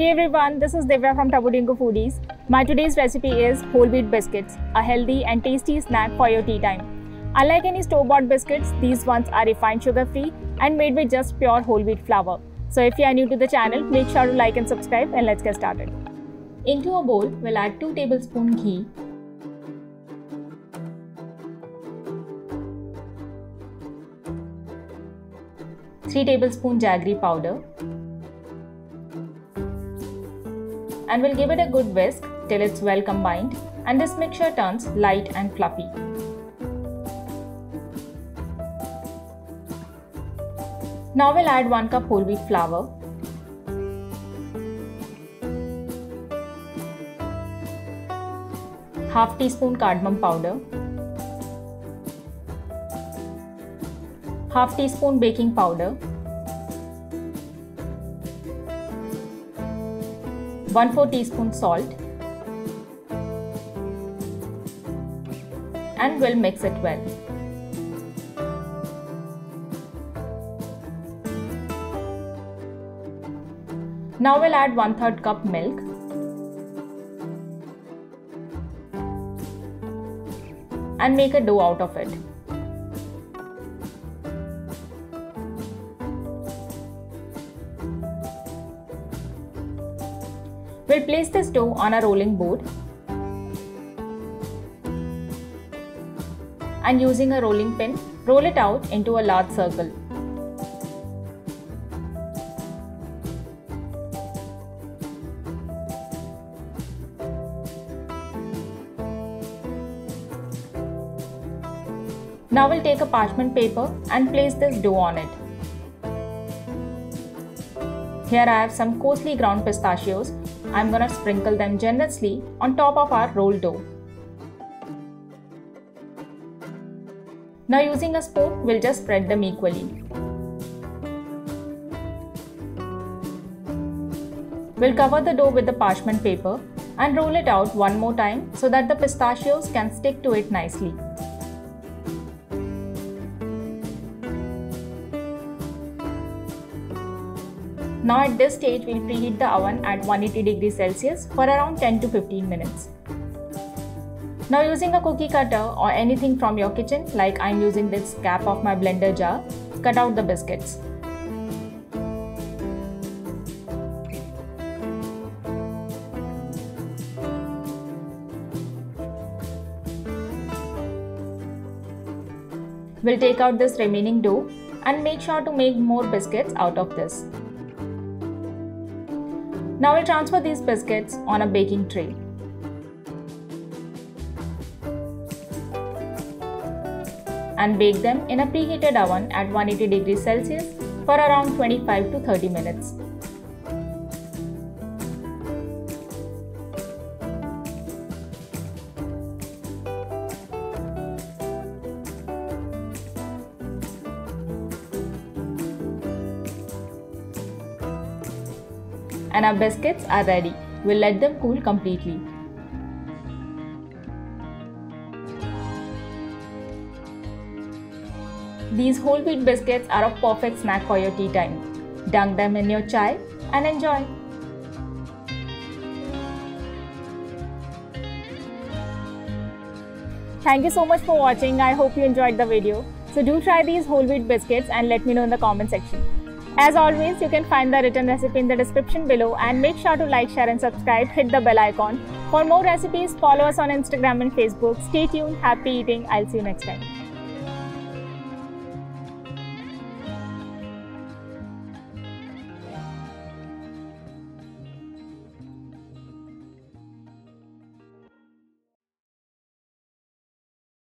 Hey everyone, this is Divya from Tabudingo Foodies. My today's recipe is whole wheat biscuits, a healthy and tasty snack for your tea time. Unlike any store-bought biscuits, these ones are refined sugar-free and made with just pure whole wheat flour. So if you are new to the channel, make sure to like and subscribe, and let's get started. Into a bowl, we'll add 2 tablespoons ghee, 3 tablespoons jaggery powder, and we'll give it a good whisk till it's well combined and this mixture turns light and fluffy. Now we'll add 1 cup whole wheat flour, half teaspoon cardamom powder, half teaspoon baking powder, 1/4 teaspoon salt, and we'll mix it well. Now we'll add 1/3 cup milk and make a dough out of it. We'll place this dough on a rolling board and using a rolling pin, roll it out into a large circle. Now we'll take a parchment paper and place this dough on it. Here I have some coarsely ground pistachios. I'm gonna sprinkle them generously on top of our rolled dough. Now using a spoon, we'll just spread them equally. We'll cover the dough with the parchment paper and roll it out one more time so that the pistachios can stick to it nicely. Now at this stage, we'll preheat the oven at 180 degrees Celsius for around 10 to 15 minutes. Now using a cookie cutter or anything from your kitchen, like I'm using this cap of my blender jar, cut out the biscuits. We'll take out this remaining dough and make sure to make more biscuits out of this. Now we'll transfer these biscuits on a baking tray. And bake them in a preheated oven at 180 degrees Celsius for around 25 to 30 minutes. And our biscuits are ready. We'll let them cool completely. These whole wheat biscuits are a perfect snack for your tea time. Dunk them in your chai and enjoy. Thank you so much for watching. I hope you enjoyed the video. So do try these whole wheat biscuits and let me know in the comment section. As always, you can find the written recipe in the description below, and make sure to like, share and subscribe, hit the bell icon. For more recipes, follow us on Instagram and Facebook. Stay tuned, happy eating, I'll see you next time.